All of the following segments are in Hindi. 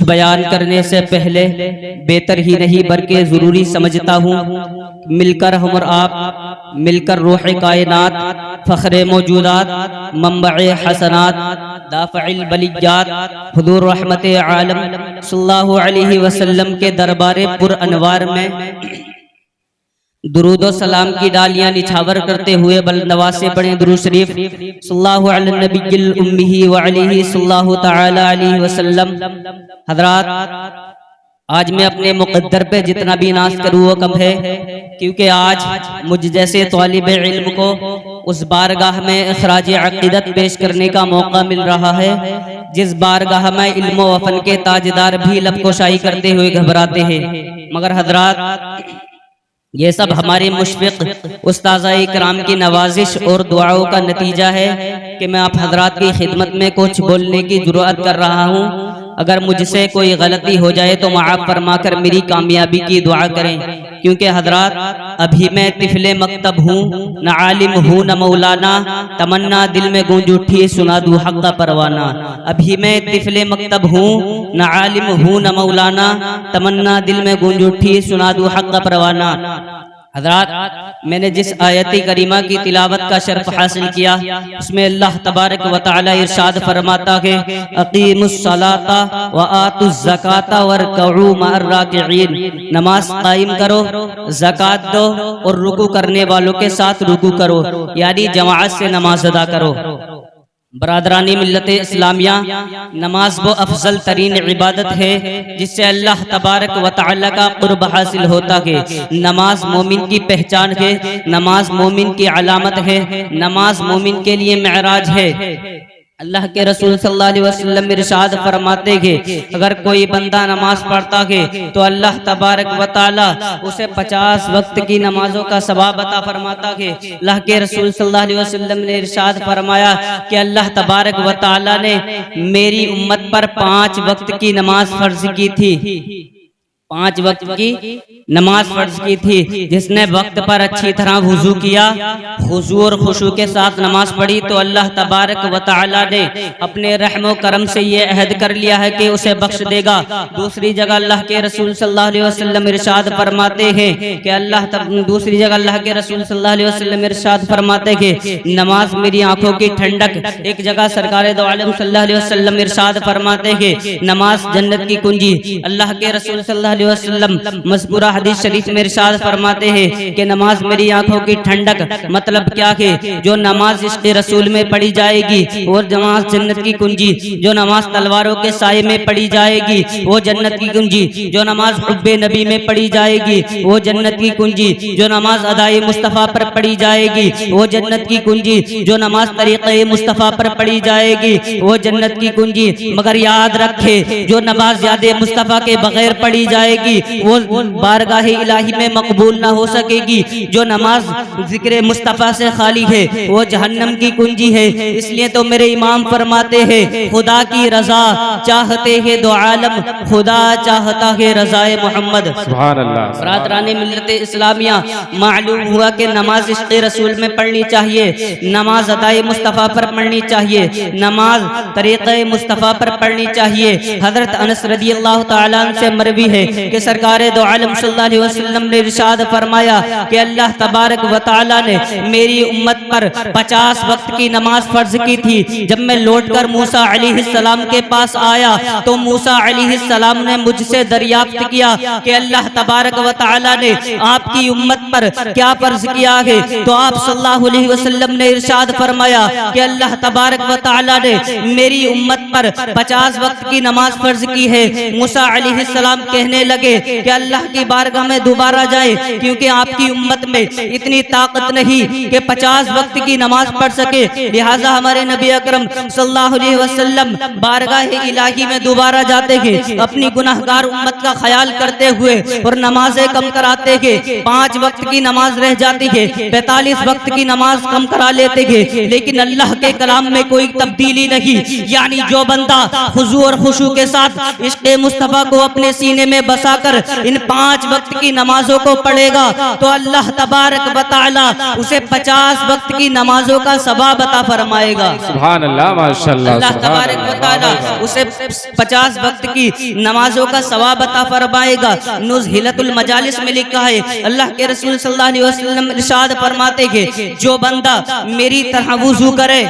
बयान करने से पहले बेहतर ही नहीं बल्कि ज़रूरी समझता हूँ मिलकर हम और आप मिलकर रूह कायनात फ़ख्र मौजूदात मंबअ हसनात दाफ़िल बलियात हुज़ूर रहमत आलम सल्लल्लाहु अलैहि वसल्लम के दरबार पुर अनवार में दुरूद सलाम की डालियां निछावर करते हुए बलनवाज से पढ़ें दुरूद शरीफ सल्लल्लाहु अला नबिय्यिल उम्मी व अलैहि सल्लल्लाहु तआला अलैहि वसल्लम। हज़रात, आज मैं अपने मुक़द्दर पे जितना भी नाज़ करूँ वो कम है, क्योंकि आज मुझ जैसे तालिब इल्म को उस बारगाह में इखराज अक़ीदत पेश करने का मौका मिल रहा है जिस बारगाह में इल्म व फ़न के ताजदार भी लबकोशाई करते हुए घबराते हैं। मगर हज़रात, ये सब हमारे मुशफ़िक़ उस्ताज़-ए किराम की नवाजिश और दुआओं का नतीजा है कि मैं आप हज़रात की खिदमत में कुछ बोलने की जुर्अत कर रहा हूँ। अगर मुझसे कोई गलती हो जाए तो माफ़ फरमा कर मेरी कामयाबी की दुआ करें, क्योंकि हज़रात अभी मैं तिफ़ले मकतब हूँ, न आलिम हूँ न मौलाना, तमन्ना दिल में गूंज उठी सुना दूँ हक़ का परवाना। अभी मैं तिफ़ले मकतब हूँ, न आलिम हूँ न मौलाना, तमन्ना दिल में गूंज उठी सुना दूँ हक़ का परवाना। हज़रात, मैंने जिस आयती करीमा की तिलावत का शर्फ हासिल किया उसमें अल्लाह तबारक व तआला इरशाद फरमाता है अक़ीमुस्सलाता व आतुज़ ज़काता वरकऊ मअर राकिईन। नमाज कायम करो, ज़कात दो और रुकू करने वालों के साथ रुकू करो, यानी जमाअत से नमाज अदा करो। बरादरानी मिल्लत इस्लामिया, नमाज वो अफजल तरीन इबादत है जिससे अल्लाह तबारक व तआला का कुर्ब हासिल होता है। नमाज मोमिन की पहचान है, नमाज मोमिन की अलामत है, नमाज मोमिन के लिए मेराज है। अल्लाह के रसूल सल्लल्लाहु अलैहि वसल्लम इरशाद फरमाते हैं अगर कोई बंदा नमाज पढ़ता है तो अल्लाह तबारक व तआला उसे 50 वक्त की नमाजों का सवाब अता फरमाता है। अल्लाह के रसूल सल्लल्लाहु अलैहि वसल्लम ने इरशाद फरमाया कि अल्लाह तबारक व तआला ने मेरी उम्मत पर 5 वक्त की नमाज फर्ज की थी, 5 वक्त की नमाज फर्ज की थी। जिसने वक्त पर अच्छी तरह वुजू किया, खुशू और खुशू के साथ नमाज पढ़ी तो अल्लाह तबारक व तआला ने अपने रहम व करम से ये अहद कर लिया है कि उसे बख्श देगा। दूसरी जगह अल्लाह के रसूल सल्लल्लाहु अलैहि वसल्लम इरशाद फरमाते हैं कि दूसरी जगह अल्लाह के रसूल सल्लल्लाहु अलैहि वसल्लम इरशाद फरमाते हैं कि नमाज मेरी आंखों की ठंडक। एक जगह सरकार दो आलम सल्लल्लाहु अलैहि वसल्लम इरशाद फरमाते हैं नमाज जन्नत की कुंजी। अल्लाह के रसूल सल्लल्लाहु अलैहि वसल्लम मज़कूरा हदीस शरीफ में इरशाद फरमाते हैं कि नमाज मेरी आंखों की ठंडक। मतलब क्या है, जो नमाज इश्क़ रसूल में पढ़ी जाएगी वो नमाज जन्नत की कुंजी। जो नमाज तलवारों के साये में पढ़ी जाएगी वो जन्नत की कुंजी। जो नमाज हुब्बे नबी में पढ़ी जाएगी वो जन्नत की कुंजी। जो नमाज अदाए मुस्तफ़ा पर पढ़ी जाएगी वो जन्नत की कुंजी। जो नमाज तरीक़े मुस्तफ़ा पर पढ़ी जाएगी वो जन्नत की कुंजी। मगर याद रखे, जो नमाज यादे मुस्तफ़ा के बगैर पढ़ी जाएगी वो बारगाह इलाही में मकबूल ना हो सकेगी। जो नमाज जिक्र मुस्तफ़ा से खाली है वो जहन्नम की कुंजी है। इसलिए तो मेरे इमाम फरमाते हैं खुदा की रजा चाहते हैं दो आलम, खुदा चाहता है रज़ाए मोहम्मद। सुभान अल्लाह। बरादराने मिल्लत इस्लामिया, मालूम हुआ कि नमाज इश्क़ रसूल में पढ़नी चाहिए, नमाज अदाए मुस्तफ़ा पर पढ़नी चाहिए, नमाज तरीक़े मुस्तफ़ा पर पढ़नी चाहिए। हज़रत अनस रज़ियल्लाहु तआला अन्हु से मरवी है कि सरकार दो आलम सल्लल्लाहु अलैहि वसल्लम ने इरशाद फरमाया कि अल्लाह तबारक व तआला ने मेरी उम्मत पर 50 वक्त की नमाज फर्ज की थी। जब मैं लौटकर मूसा अलैहिस्सलाम के पास आया तो मूसा अलैहिस्सलाम ने मुझसे दरियाफ्त किया कि अल्लाह तबारक व तआला ने आपकी उम्मत पर क्या फर्ज किया है। तो आप सल्लल्लाहु अलैहि वसल्लम ने इरशाद फरमाया कि अल्लाह तबारक व तआला ने मेरी उम्मत पर 50 वक्त की नमाज फर्ज की है। मूसा अलैहिस्सलाम कहने लगे कि अल्लाह की बारगाह में दोबारा जाए, क्योंकि आपकी उम्मत में इतनी ताकत नहीं कि 50 वक्त की नमाज पढ़ सके। लिहाजा हमारे नबी अकरम सल्लल्लाहु अलैहि वसल्लम बारगाह इलाही में दोबारा जाते हैं, अपनी गुनाहगार उम्मत का ख्याल करते हुए और नमाजें कम कराते हैं। 5 वक्त की नमाज रह जाती है, 45 वक्त की नमाज कम करा लेते हैं, लेकिन अल्लाह के कलाम में कोई तब्दीली नहीं। यानी जो बंदा खुशू और खुशू के साथ इश्क़ मुस्तफ़ा को अपने सीने में बसाकर इन 5 वक्त की नमाजों को पढ़ेगा तो अल्लाह तबारक व तआला उसे 50 वक्त की नमाजों का सवाब अता फरमाएगा। सुभान अल्लाह, माशाअल्लाह। अल्लाह तबारक व तआला उसे 50 वक्त की नमाजों का सवाब अता फरमाएगा। नुज़हिलतुल मजालिस में लिखा है, अल्लाह के रसूल सल्लल्लाहु अलैहि वसल्लम इरशाद फरमाते हैं, जो बंदा मेरी तरह वुजू करे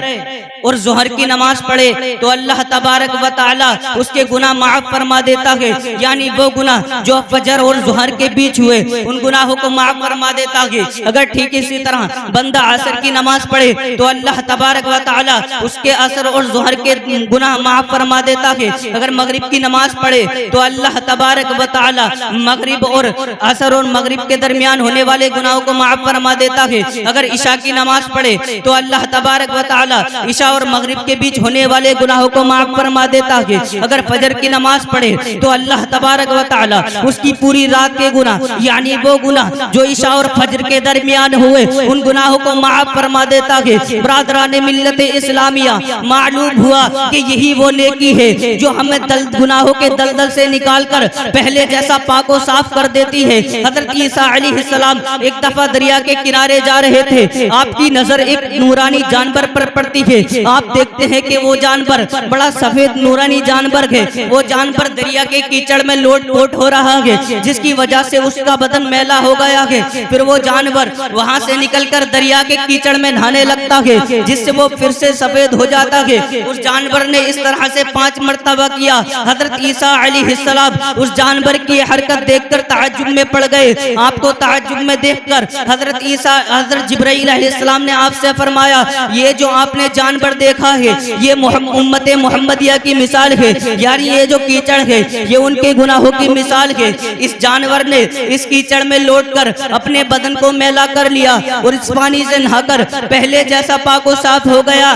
और जोहर की नमाज पढ़े तो अल्लाह तबारक व तआला उसके गुनाह माफ फरमा देता है। यानी वो गुनाह जो फजर और जोहर के बीच हुए उन गुनाहों को माफ फरमा देता है। अगर ठीक इसी तरह बंदा असर की नमाज पढ़े तो अल्लाह तबारक व तआला उसके असर और जोहर के गुनाह माफ फरमा देता है। अगर मगरिब की नमाज पढ़े तो अल्लाह तबारक व तआला मगरिब और असर और मगरिब के दरमियान होने वाले गुनाहों को माफ फरमा देता है। अगर इशा की नमाज पढ़े तो अल्लाह तबारक व तआला इशा और मगरिब के बीच होने वाले गुनाहों को माफ फरमा देता है। अगर फजर की नमाज पढ़े तो अल्लाह तबारक व तआला उसकी पूरी रात के गुनाह यानी वो गुनाह जो इशा और फजर के दरमियान हुए उन गुनाहों को माफ फरमा देता है। बरादरान मिल्लत इस्लामिया, मालूम हुआ कि यही वो नेकी है जो हमें गुनाहों के दलदल से निकालकर पहले जैसा पाको साफ कर देती है। हजरत ईसा अलैहिस्सलाम एक दफा दरिया के किनारे जा रहे थे, आपकी नजर एक नूरानी जानवर पर पड़ती है। आप देखते हैं कि वो जानवर बड़ा सफेद नूरानी जानवर है। वो जानवर दरिया के कीचड़ में लोट हो रहा है, जिसकी वजह से उसका बदन मैला हो गया है। फिर वो जानवर वहां से निकलकर दरिया के कीचड़ में नहाने लगता है, जिससे वो फिर से सफेद हो जाता है। उस जानवर ने इस तरह से 5 मरतबा किया। हजरत ईसा अलैहिस्सलाम उस जानवर की हरकत देखकर ताज्जुब में पड़ गए। आपको ताज्जुब में देखकर हजरत जिब्राइल अलैहिस्सलाम ने आपसे फरमाया, ये जो आपने जानवर देखा है ये उम्मत मोहम्मदिया की मिसाल है। यार ये जो कीचड़ है ये उनके गुनाहों की मिसाल है। इस जानवर ने इस कीचड़ में लौटकर अपने बदन को मैला कर लिया और इस पानी से नहाकर पहले जैसा पाक व साफ हो गया।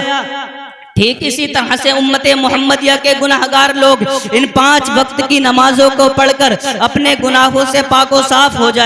ठीक इसी तरह से उम्मत मोहम्मदिया के गुनाहगार लोग इन 5 वक्त की नमाजों को पढ़कर अपने गुनाहों से पाक व साफ हो जाए।